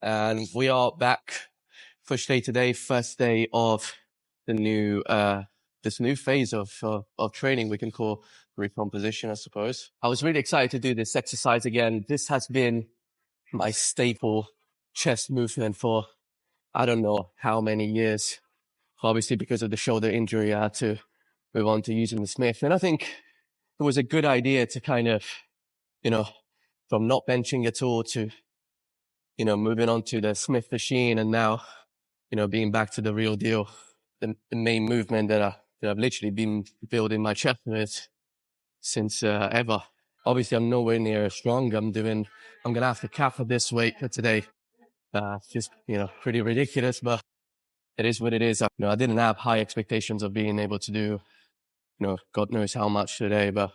and we are back. First day today, first day of the new this new phase of training we can call recomposition, I suppose. I was really excited to do this exercise again. This has been my staple chest movement for I don't know how many years. Obviously, because of the shoulder injury, I had to move on to using the Smith, and I think it was a good idea to kind of, you know, from not benching at all to, moving on to the Smith machine, and now, being back to the real deal, the main movement that I've literally been building my chest with since ever. Obviously, I'm nowhere near as strong. I'm going to have to cap for this weight for today. Just, pretty ridiculous, but it is what it is. I didn't have high expectations of being able to do, God knows how much today, but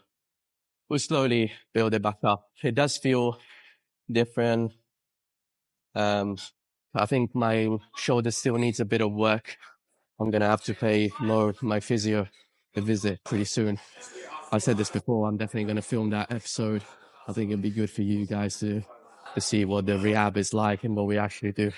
we'll slowly build it back up. It does feel different. I think my shoulder still needs a bit of work. I'm going to have to pay my physio a visit pretty soon. I said this before, I'm definitely going to film that episode. I think it'd be good for you guys to see what the rehab is like and what we actually do.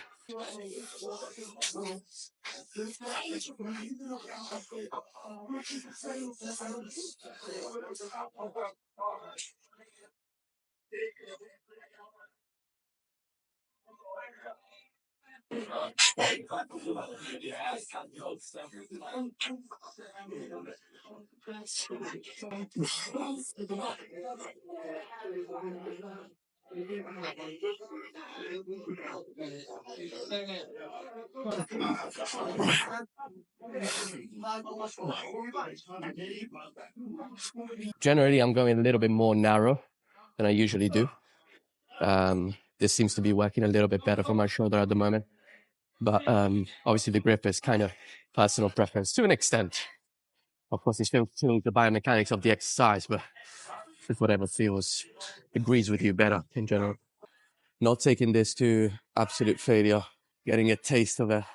Generally, I'm going a little bit more narrow than I usually do. This seems to be working a little bit better for my shoulder at the moment. But obviously the grip is kind of personal preference to an extent. Of course, it's still the biomechanics of the exercise, but it's whatever agrees with you better in general. Not taking this to absolute failure, getting a taste of it.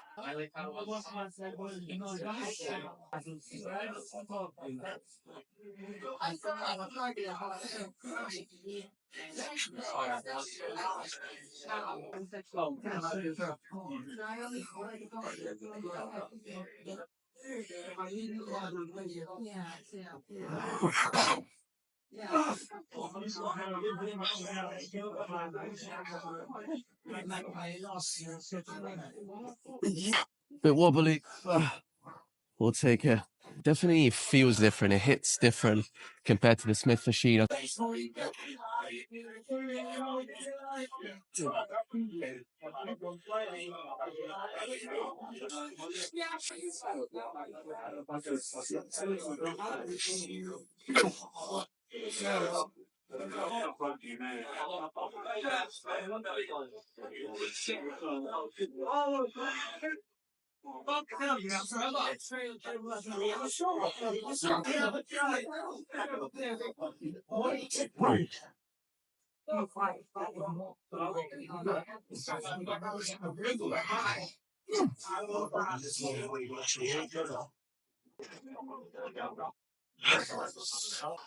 Bit wobbly. We'll take it. Definitely feels different. It hits different compared to the Smith machine.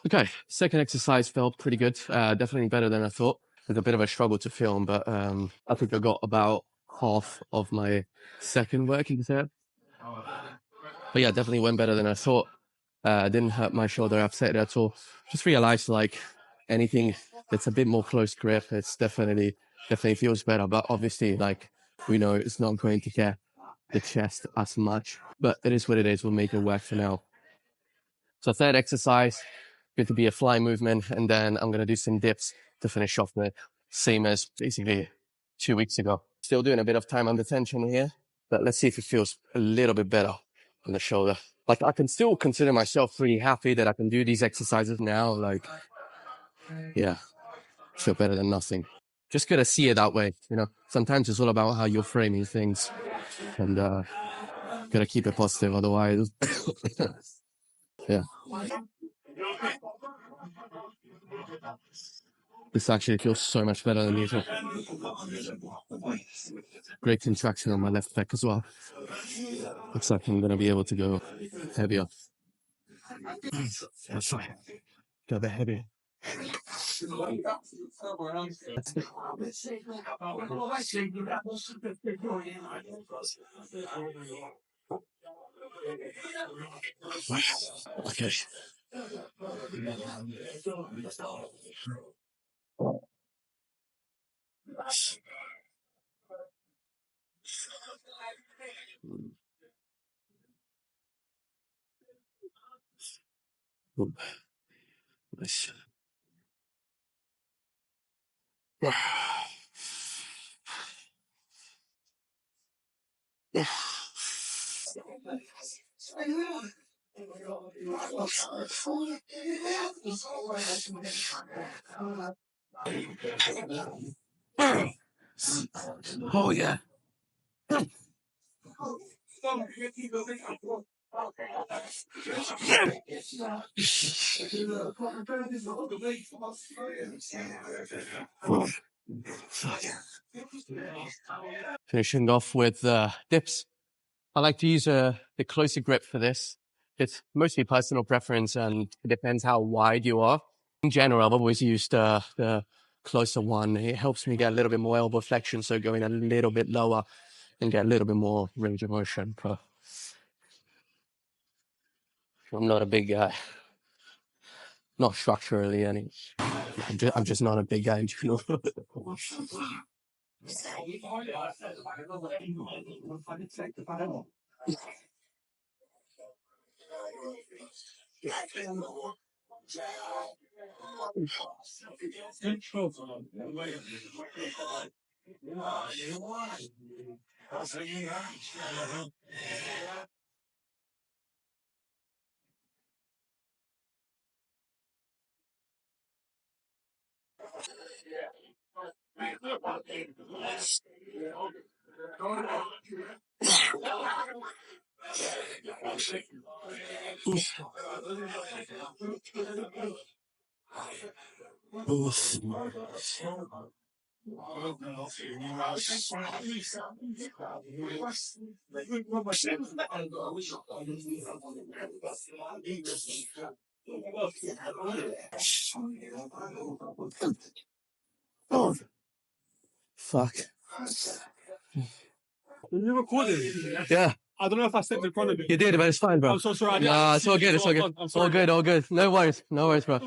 Okay, second exercise felt pretty good. Definitely better than I thought. It's a bit of a struggle to film, but I think I got about half of my second working set. But yeah, definitely went better than I thought. Didn't hurt my shoulder, upset at all. Just realized like anything that's a bit more close grip, it's definitely feels better. But obviously, like we know, it's not going to get the chest as much. But it is what it is. We'll make it work for now. So third exercise, going to be a fly movement, and then I'm going to do some dips to finish off the same as basically 2 weeks ago. Still doing a bit of time under tension here, but let's see if it feels a little bit better on the shoulder. Like I can still consider myself pretty happy that I can do these exercises now. Like, yeah, feel better than nothing. Just gotta see it that way, Sometimes it's all about how you're framing things, and gotta keep it positive. Otherwise, yeah. This actually feels so much better than usual. Great contraction on my left pec as well. Looks like I'm gonna be able to go heavier. That's right. Go a bit heavier. Okay. Nice. Oh yeah. Finishing off with dips. I like to use the closer grip for this. It's mostly personal preference and it depends how wide you are. In general, I've always used the closer one. It helps me get a little bit more elbow flexion, so going a little bit lower and get a little bit more range of motion. But I'm not a big guy, not structurally any. I'm just not a big guy in general. Oh, fuck. You recording? Yeah. I don't know if I stepped in front of you. You did, but it's fine, bro. I'm so sorry. Nah, it's all good. It's all good. I'm sorry. All good. All good. No worries. No worries, bro.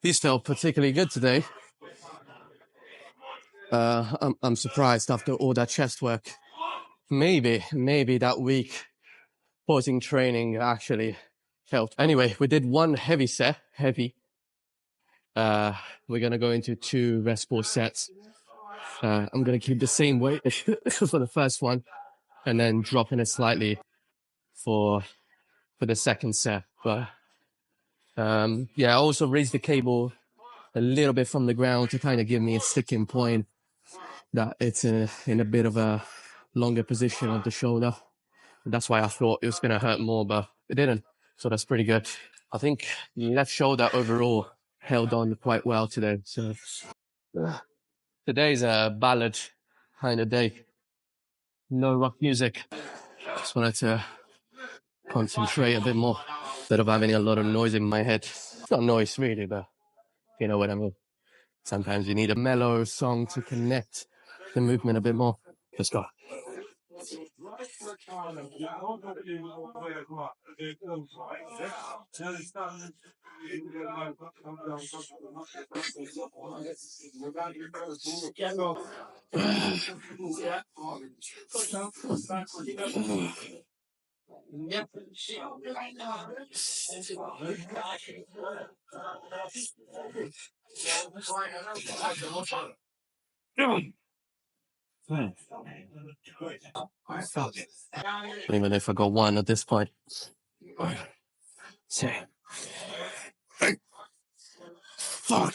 These felt particularly good today. I'm surprised after all that chest work. Maybe that week pausing training actually helped. Anyway, we did one heavy set, heavy. We're gonna go into 2 rest pause sets. I'm gonna keep the same weight for the first one, and then dropping it slightly for the second set. But yeah, I also raised the cable a little bit from the ground to kind of give me a sticking point that it's in a bit of a longer position of the shoulder. That's why I thought it was going to hurt more, but it didn't. So that's pretty good. I think left shoulder overall held on quite well today. So today's a ballad kind of day. No rock music. Just wanted to concentrate a bit more instead of having a lot of noise in my head. It's not noise really, but you know what I mean. Sometimes you need a mellow song to connect the movement a bit more. Let's go. Even if I got one at this point. Say, fuck.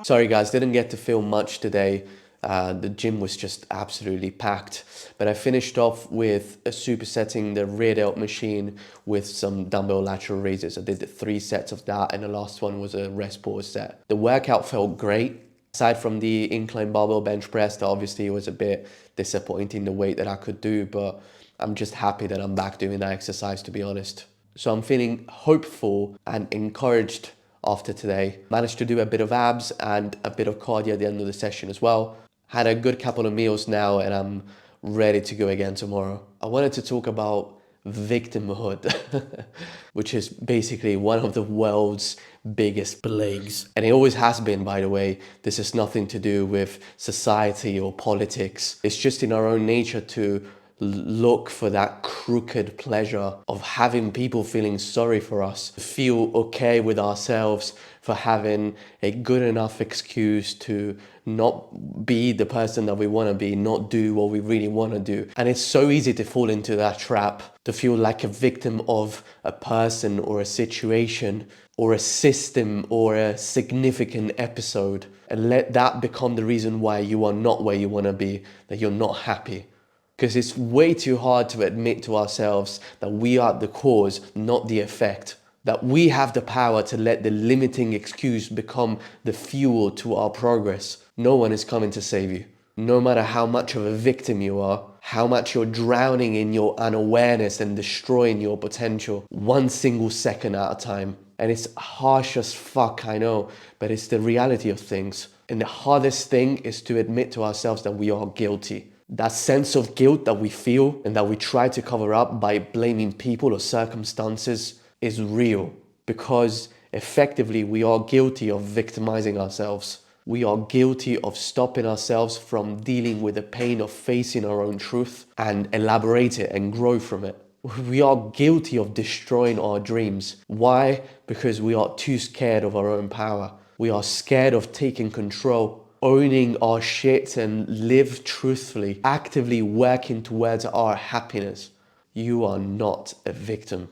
Sorry guys, didn't get to film much today. The gym was just absolutely packed. But I finished off with supersetting the rear delt machine with some dumbbell lateral raises. I did the 3 sets of that, and the last one was a rest pause set. The workout felt great. Aside from the incline barbell bench press, that obviously was a bit disappointing, the weight that I could do, but I'm just happy that I'm back doing that exercise, to be honest. So I'm feeling hopeful and encouraged after today. Managed to do a bit of abs and a bit of cardio at the end of the session as well. Had a good couple of meals now, and I'm ready to go again tomorrow. I wanted to talk about victimhood, which is basically one of the world's biggest plagues. And it always has been, by the way. This has nothing to do with society or politics. It's just in our own nature to look for that crooked pleasure of having people feeling sorry for us, feel okay with ourselves for having a good enough excuse to not be the person that we want to be, not do what we really want to do. And it's so easy to fall into that trap, to feel like a victim of a person or a situation or a system or a significant episode, and let that become the reason why you are not where you want to be, that you're not happy. Because it's way too hard to admit to ourselves that we are the cause, not the effect. That we have the power to let the limiting excuse become the fuel to our progress. No one is coming to save you. No matter how much of a victim you are, how much you're drowning in your unawareness and destroying your potential, one single second at a time. And it's harsh as fuck, I know, but it's the reality of things. And the hardest thing is to admit to ourselves that we are guilty. That sense of guilt that we feel and that we try to cover up by blaming people or circumstances is real, because effectively we are guilty of victimizing ourselves. We are guilty of stopping ourselves from dealing with the pain of facing our own truth and elaborate it and grow from it. We are guilty of destroying our dreams. Why? Because we are too scared of our own power. We are scared of taking control, owning our shit, and live truthfully, actively working towards our happiness. You are not a victim.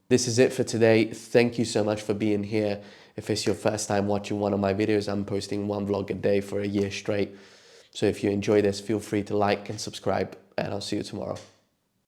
This is it for today. Thank you so much for being here. If it's your first time watching one of my videos, I'm posting one vlog a day for a year straight. So if you enjoy this, feel free to like and subscribe, and I'll see you tomorrow.